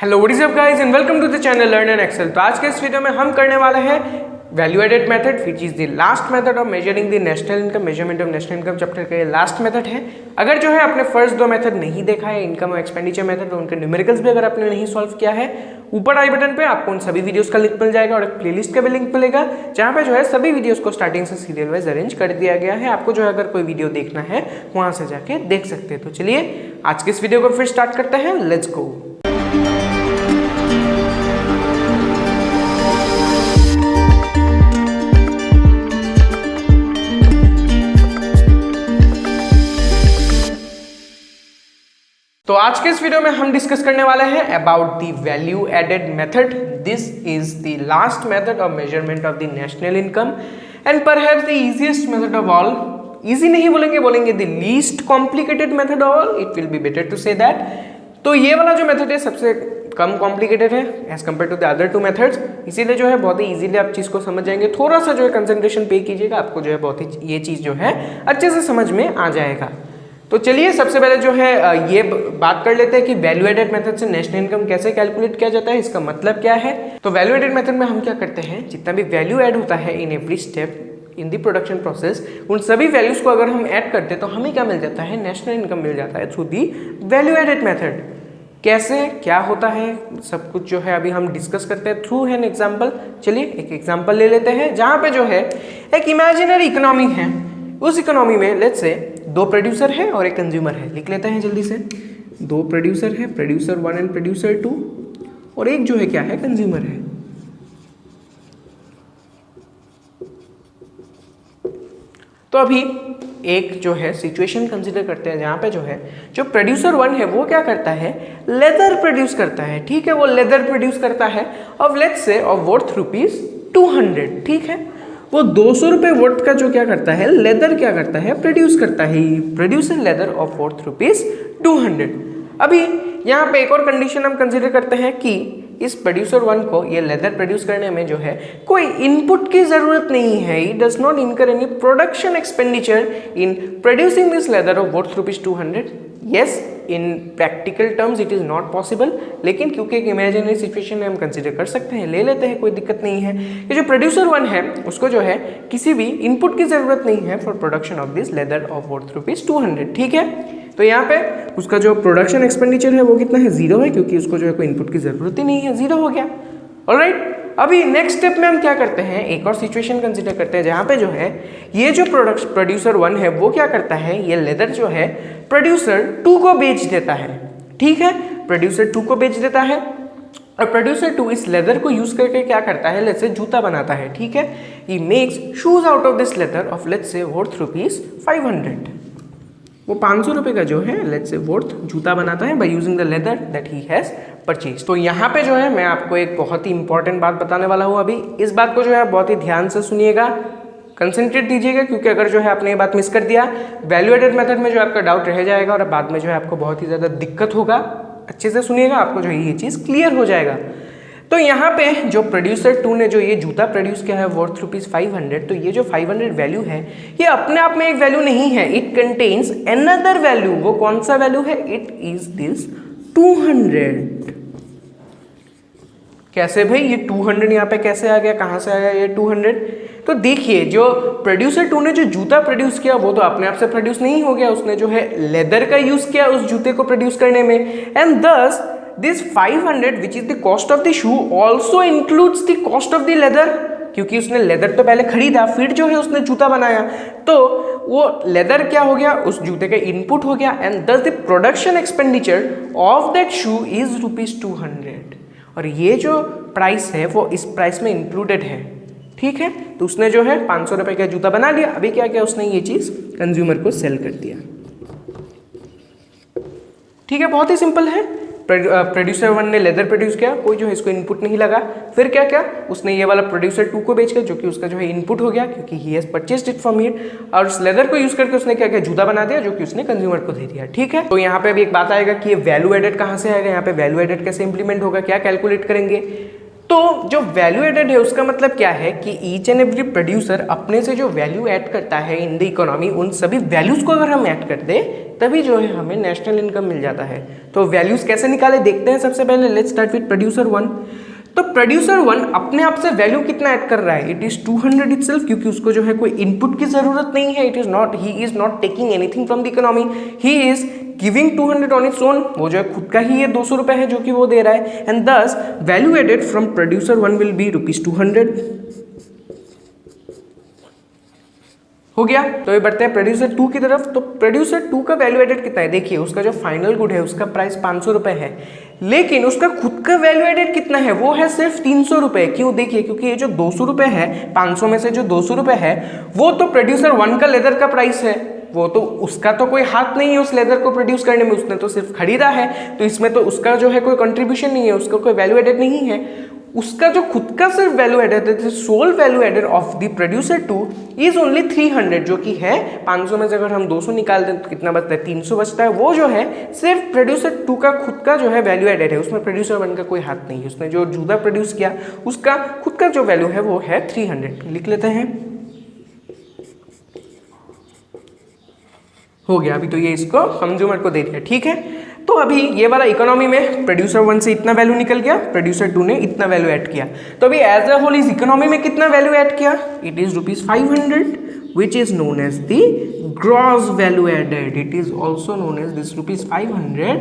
Hello what is up guys and welcome to the channel learn and excel. तो आज के इस video में हम करने वाले हैं value added method which is the last method of measuring the national income, measurement of national income chapter का ये लास्ट मेथड है। अगर जो है आपने फर्स्ट दो मेथड नहीं देखा है, इनकम और एक्सपेंडिचर मेथड, तो उनके न्यूमेरिकल्स भी अगर आपने नहीं सॉल्व किया है, ऊपर आई बटन पे आपको उन सभी वीडियोस का लिंक मिल जाएगा और एक प्लेलिस्ट का भी लिंक मिलेगा जहाँ पे जो है सभी वीडियोस को स्टार्टिंग से सीरियल वाइज अरेंज कर दिया गया है। आपको जो है अगर कोई वीडियो देखना है वहां से जाके देख सकते हैं। तो चलिए आज के इस वीडियो को फिर स्टार्ट करते हैं, लेट्स गो। तो आज के इस वीडियो में हम डिस्कस करने वाले हैं about the value added method. This is the last method of measurement of the national income and perhaps the easiest method of all. Easy नहीं बोलेंगे the least complicated method of all, it will be better to say that. तो ये वाला जो method है सबसे कम complicated है as compared to the other two methods, इसीलिए जो है बहुत ही इजीली आप चीज को समझ जाएंगे। थोड़ा सा जो है कंसंट्रेशन पे कीजिएगा, आपको जो है बहुत ही ये चीज जो है अच्छे से समझ में आ जाएगा। तो चलिए सबसे पहले जो है ये बात कर लेते हैं कि वैल्यू एडेड मेथड से नेशनल इनकम कैसे कैलकुलेट किया जाता है, इसका मतलब क्या है। तो वैल्यू एडेड मेथड में हम क्या करते हैं, जितना भी वैल्यू ऐड होता है in every step in the production process, उन सभी वैल्यूज को अगर हम ऐड करते हैं तो हमें क्या मिल जाता है, नेशनल इनकम मिल जाता है through the value added method. कैसे क्या होता है सब कुछ जो है अभी हम डिस्कस करते हैं थ्रू एन एग्जाम्पल। चलिए एक एग्जाम्पल ले लेते हैं जहाँ पे जो है एक इमेजिनरी इकोनॉमी है। उस इकोनॉमी में लेट्स से दो प्रोड्यूसर है और एक कंज्यूमर है। लिख लेते हैं जल्दी से, दो प्रोड्यूसर है, प्रोड्यूसर 1 एंड प्रोड्यूसर 2, और एक जो है क्या है, कंज्यूमर है। तो अभी एक जो है सिचुएशन कंसीडर करते हैं जहां पे जो है जो प्रोड्यूसर 1 है वो क्या करता है, लेदर प्रोड्यूस करता है। ठीक है, वो लेदर प्रोड्यूस करता है of let's say of worth ₹200। ठीक है, वो 200 रुपये वर्थ का जो क्या करता है, लेदर क्या करता है, प्रोड्यूस करता है, प्रोड्यूसर लेदर ऑफ वर्थ ₹200। अभी यहाँ पे एक और कंडीशन हम कंसीडर करते हैं कि इस प्रोड्यूसर 1 को ये लेदर प्रोड्यूस करने में जो है कोई इनपुट की जरूरत नहीं है। ही डज नॉट इनकर any production expenditure in producing this leather of worth ₹200। Yes, in practical terms it is not possible, लेकिन क्योंकि एक इमेजिनरी सिचुएशन में हम कंसीडर कर सकते हैं, ले लेते हैं, कोई दिक्कत नहीं है। ये जो प्रोड्यूसर 1 है उसको जो है किसी भी इनपुट की जरूरत नहीं है for production of this leather of worth ₹200। ठीक है, तो यहाँ पे उसका जो प्रोडक्शन एक्सपेंडिचर है वो कितना है, 0 है, क्योंकि उसको जो है कोई इनपुट की जरूरत ही नहीं है, 0 हो गया। ऑलराइट, अभी नेक्स्ट स्टेप में हम क्या करते हैं, एक और सिचुएशन कंसीडर करते हैं जहाँ पे जो है ये जो प्रोड्यूसर 1 है वो क्या करता है, ये लेदर जो है प्रोड्यूसर 2 को बेच देता है। ठीक है, प्रोड्यूसर 2 को बेच देता है और प्रोड्यूसर 2 इस लेदर को यूज करके क्या करता है, लेट्स से जूता बनाता है। ठीक है, he makes shoes out of this leather of let's say worth ₹500। वो 500 रुपये का जो है लेट्स से वर्थ जूता बनाता है by using the leather that he has purchase. तो यहाँ पे जो है मैं आपको एक बहुत ही इंपॉर्टेंट बात बताने वाला हूँ। अभी इस बात को जो है बहुत ही ध्यान से सुनिएगा, कंसंट्रेट दीजिएगा, क्योंकि अगर जो है आपने ये बात मिस कर दिया वैल्यू एडेड मेथड में जो आपका डाउट रह जाएगा और बाद में जो है आपको बहुत ही ज़्यादा दिक्कत होगा। अच्छे से सुनिएगा, आपको जो है ये चीज़ क्लियर हो जाएगा। तो यहाँ पे जो प्रोड्यूसर 2 ने जो ये जूता प्रोड्यूस किया है वर्थ ₹500, तो ये जो 500 वैल्यू है ये अपने आप में एक वैल्यू नहीं है, इट कंटेन्स अनदर वैल्यू। वो कौन सा वैल्यू है, इट इज दिस 200। कैसे भाई ये 200 यहाँ पे कैसे आ गया, कहाँ से आया ये 200? तो देखिए जो प्रोड्यूसर 2 ने जो जूता प्रोड्यूस किया वो तो अपने आप से प्रोड्यूस नहीं हो गया, उसने जो है लेदर का यूज किया उस जूते को प्रोड्यूस करने में। एंड दस this 500 which is the cost of the shoe also includes the cost of the leather, क्योंकि उसने लेदर तो पहले खरीदा फिर जो है उसने जूता बनाया, तो वो लेदर क्या हो गया, उस जूते का इनपुट हो गया। एंड दस the production expenditure of that shoe is ₹200, और ये जो प्राइस है वो इस प्राइस में इंक्लूडेड है। ठीक है, तो उसने जो है 500 रुपये का जूता बना लिया। अभी क्या किया उसने, ये चीज़ कंज्यूमर को सेल कर दिया। ठीक है, बहुत ही सिंपल है। प्रोड्यूसर 1 ने लेदर प्रोड्यूस किया, कोई जो है इसको इनपुट नहीं लगा। फिर क्या क्या उसने ये वाला प्रोड्यूसर 2 को बेच कर, जो कि उसका जो है इनपुट हो गया क्योंकि he has purchased it from here, और उस लेदर को यूज करके उसने क्या किया, जूता बना दिया, जो कि उसने कंज्यूमर को दे दिया। ठीक है, तो यहाँ पे अभी एक बात आएगा कि ये वैल्यू एडेड कहाँ से आएगा, यहाँ पे वैल्यू एडेड कैसे इंप्लीमेंट होगा, क्या कैलकुलेट करेंगे। तो जो वैल्यू एडेड है उसका मतलब क्या है कि ईच एंड एवरी प्रोड्यूसर अपने से जो वैल्यू ऐड करता है इन द इकोनॉमी, उन सभी वैल्यूज को अगर हम ऐड कर दे तभी जो है हमें नेशनल इनकम मिल जाता है। तो वैल्यूज कैसे निकाले देखते हैं। सबसे पहले लेट्स स्टार्ट विद प्रोड्यूसर 1। तो प्रोड्यूसर 1 अपने आप से वैल्यू कितना ऐड कर रहा है, इट इज 200 इटसेल्फ, क्योंकि उसको जो है कोई इनपुट की जरूरत नहीं है। He is not taking anything from the economy, he is giving 200 on its own. वो जो है खुद का ही ये 200 रुपए है जो कि वो दे रहा है। And thus value added from producer 1 will be ₹200। हो गया। तो ये बढ़ते हैं प्रोड्यूसर 2 की तरफ। तो प्रोड्यूसर 2 का वैल्यू एडेड कितना है, देखिए उसका जो फाइनल गुड है उसका प्राइस 500 रुपए है, लेकिन उसका खुद का वैल्यू एडेड कितना है, वो है सिर्फ 300 रुपए। क्यों, देखिए क्योंकि ये जो 200 रुपए है, 500 में से जो 200 रुपए है वो तो प्रोड्यूसर 1 का लेदर का प्राइस है, वो तो उसका तो कोई हाथ नहीं है उस लेदर को प्रोड्यूस करने में, उसने तो सिर्फ खरीदा है। तो इसमें तो उसका जो है कोई कंट्रीब्यूशन नहीं है, उसका कोई वैल्यू एडेड नहीं है। उसका जो खुद का सिर्फ वैल्यू एडेड है, sole value added of the producer 2 is only 300, जो कि है 500 में से अगर हम 200 निकाल दें तो कितना बचता है, 300 बचता है। वो जो है सिर्फ प्रोड्यूसर 2 का खुद का जो है वैल्यू एडेड है, उसमें प्रोड्यूसर 1 का कोई हाथ नहीं है। उसने जो जूता प्रोड्यूस किया उसका खुद का जो वैल्यू है वो है 300। लिख लेते हैं, हो गया। अभी तो ये इसको कंज्यूमर को दे दिया, ठीक है। तो अभी ये वाला इकोनॉमी में प्रोड्यूसर 1 से इतना वैल्यू निकल गया, प्रोड्यूसर 2 ने इतना वैल्यू ऐड किया। तो अभी एज अ होल इस इकोनॉमी में कितना वैल्यू ऐड किया, it is ₹500 which is known as the gross value added. It is also known as this ₹500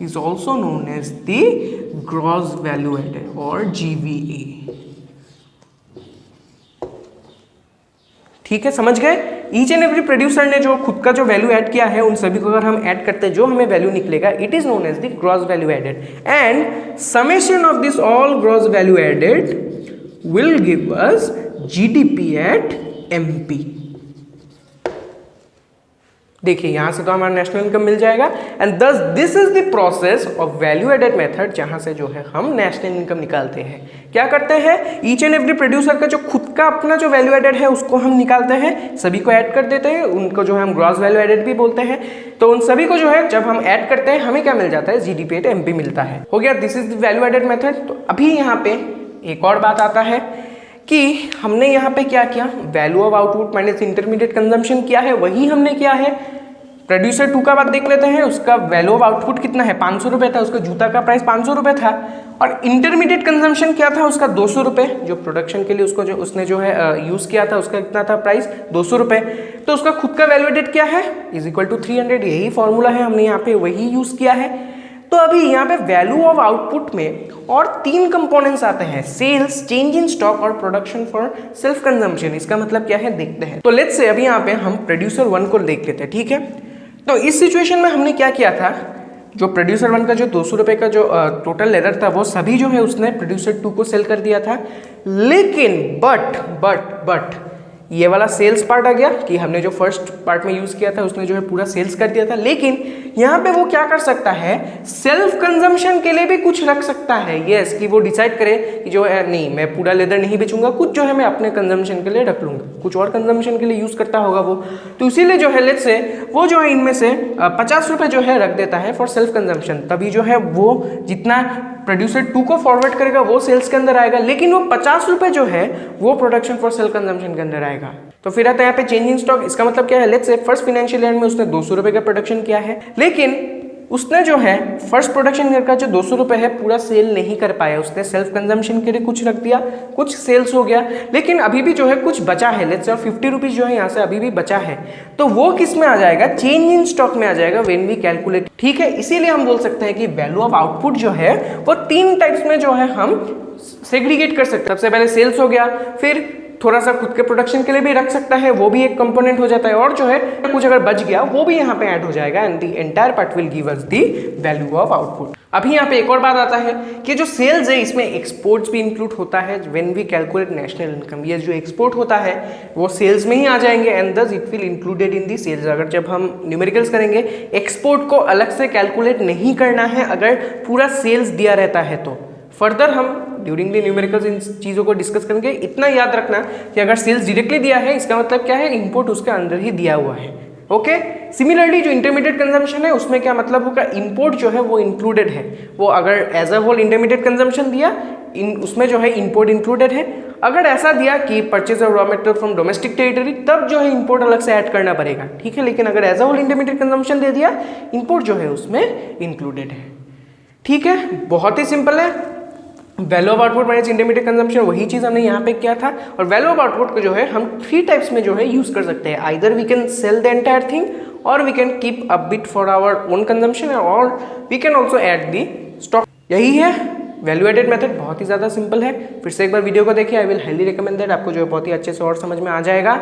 is also known as the gross value added or GVA. ठीक है, समझ गए। Each and every producer ने जो खुद का जो वैल्यू ऐड किया है उन सभी को अगर हम ऐड करते हैं जो हमें वैल्यू निकलेगा, it is known as the gross value added. And summation of this all gross value added will give us GDP at MP। देखिए यहां से तो हमारा नेशनल इनकम मिल जाएगा। And thus this is the process of value added method, जहां से जो है हम नेशनल इनकम निकालते हैं। क्या करते हैं, ईच एंड एवरी प्रोड्यूसर का जो खुद का अपना जो वैल्यू एडेड है उसको हम निकालते हैं, सभी को ऐड कर देते हैं, उनको जो है हम ग्रॉस वैल्यू एडेड भी बोलते हैं। तो उन सभी को जो है जब हम ऐड करते हैं हमें क्या मिल जाता है, GDP एट MP मिलता है। हो गया, this is the value added method. तो अभी यहाँ पे एक और बात आता है कि हमने यहाँ पे क्या किया, value of output minus intermediate consumption किया है, वही हमने किया है। प्रोड्यूसर 2 का बात देख लेते हैं, उसका वैल्यू ऑफ आउटपुट कितना है, 500 रुपये था, उसका जूता का प्राइस 500 रुपये था। और इंटरमीडिएट कंजम्पशन क्या था उसका 200 रुपये, जो प्रोडक्शन के लिए उसको जो उसने जो है यूज़ किया था उसका कितना था प्राइस 200 रुपये। तो उसका खुद का वैल्यू एडेड क्या है, इज इक्वल टू 300। यही फॉर्मूला है, हमने यहाँ पे वही यूज़ किया है। तो अभी यहाँ पे वैल्यू ऑफ आउटपुट में और 3 कंपोनेंट्स आते हैं, सेल्स, चेंज इन स्टॉक और प्रोडक्शन फॉर सेल्फ कंजम्पशन। इसका मतलब क्या है देखते हैं। तो लेट्स से अभी यहाँ पे हम प्रोड्यूसर 1 को देख लेते हैं, ठीक है। तो इस सिचुएशन में हमने क्या किया था, जो प्रोड्यूसर 1 का जो 200 रुपये का जो टोटल लेदर था वो सभी जो है उसने प्रोड्यूसर 2 को सेल कर दिया था। लेकिन बट ये वाला सेल्स पार्ट आ गया कि हमने जो फर्स्ट पार्ट में यूज़ किया था उसने जो है पूरा सेल्स कर दिया था। लेकिन यहाँ पे वो क्या कर सकता है, सेल्फ कंजम्पशन के लिए भी कुछ रख सकता है। यस, कि वो डिसाइड करे कि जो है नहीं मैं पूरा लेदर नहीं बेचूंगा, कुछ जो है मैं अपने कंजम्पशन के लिए रख लूँगा, कुछ और कंजम्पशन के लिए यूज़ करता होगा वो। तो इसीलिए जो है लेट्स से वो जो है इनमें से 50 रुपये जो है रख देता है फॉर सेल्फ कंजम्पशन। तभी जो है वो जितना प्रोड्यूसर 2 को फॉरवर्ड करेगा वो सेल्स के अंदर आएगा, लेकिन वो 50 रुपये जो है वो प्रोडक्शन फॉर सेल्फ कंजम्पशन के अंदर आएगा। तो फिर आता है यहाँ पे चेंज इन स्टॉक। इसका मतलब क्या है, let's say first financial year में उसने 200 रुपये का प्रोडक्शन किया है, लेकिन उसने जो है फर्स्ट प्रोडक्शन ईयर का जो 200 रुपये है पूरा सेल नहीं कर पाया, उसने सेल्फ कंजम्पशन के लिए कुछ रख दिया, कुछ सेल्स हो गया, लेकिन अभी भी जो है कुछ बचा है। लेट्स से 50 रुपीज जो है यहाँ से अभी भी बचा है, तो वो किस में आ जाएगा, चेंज इन स्टॉक में आ जाएगा व्हेन वी कैलकुलेट। ठीक है, इसीलिए हम बोल सकते हैं कि वैल्यू ऑफ आउटपुट जो है वो 3 टाइप्स में जो है हम सेग्रीगेट कर सकते हैं। सबसे पहले सेल्स हो गया, फिर थोड़ा सा खुद के प्रोडक्शन के लिए भी रख सकता है, वो भी एक कंपोनेंट हो जाता है, और जो है कुछ अगर बच गया वो भी यहाँ पे ऐड हो जाएगा, and the entire part will give us the value of output. अभी यहाँ पे एक और बात आता है कि जो सेल्स है इसमें एक्सपोर्ट्स भी इंक्लूड होता है when we calculate national income. ये जो एक्सपोर्ट होता है वो सेल्स में ही आ जाएंगे, and thus it will included in the sales. अगर जब हम न्यूमेरिकल्स करेंगे, एक्सपोर्ट को अलग से कैलकुलेट नहीं करना है अगर पूरा सेल्स दिया रहता है तो। फर्दर हम ड्यूरिंग द न्यूमेरिकल्स इन चीज़ों को डिस्कस करेंगे। इतना याद रखना कि अगर सेल्स डायरेक्टली दिया है इसका मतलब क्या है, इनपुट उसके अंदर ही दिया हुआ है। ओके। सिमिलरली जो इंटरमीडिएट कंजम्पशन है उसमें क्या मतलब होगा, इंपोर्ट जो है वो इंक्लूडेड है। वो अगर as a whole intermediate consumption दिया, उसमें जो है इंपोर्ट इंक्लूडेड है। अगर ऐसा दिया कि purchase of raw material from domestic territory, तब जो है इंपोर्ट अलग से ऐड करना पड़ेगा, ठीक है। लेकिन अगर as a whole intermediate consumption दे दिया, इंपोर्ट जो है उसमें इंक्लूडेड है, ठीक है। बहुत ही सिंपल है। Value of output minus intermediate consumption, वही चीज हमने यहाँ पे किया था। और वैल्यू ऑफ आउटपुट को जो है हम 3 टाइप्स में जो है यूज कर सकते हैं। Either we can sell the entire thing, और we can keep a bit for our own consumption, और we can also add the stock. यही है वैल्यू एडेड मेथड, बहुत ही ज़्यादा सिंपल है। फिर से एक बार वीडियो को देखिए, I will highly recommend that, आपको जो है बहुत ही अच्छे से और समझ में आ जाएगा।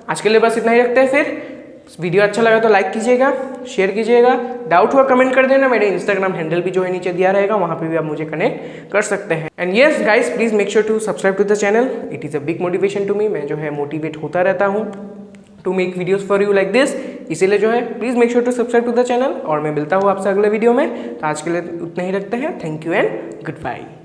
आज के लिए बस इतना ही रखते हैं। फिर वीडियो अच्छा लगा तो लाइक कीजिएगा, शेयर कीजिएगा, डाउट हुआ कमेंट कर देना। मेरे इंस्टाग्राम हैंडल भी जो है नीचे दिया रहेगा, वहाँ पे भी आप मुझे कनेक्ट कर सकते हैं। And yes guys, please make sure to subscribe to the channel, it is a big motivation to me. मैं जो है मोटिवेट होता रहता हूँ to make videos for you like this, इसीलिए जो है please make sure to subscribe to the channel. और मैं मिलता हूँ आपसे अगले वीडियो में। तो आज के लिए उतना ही रखते हैं। Thank you and good bye.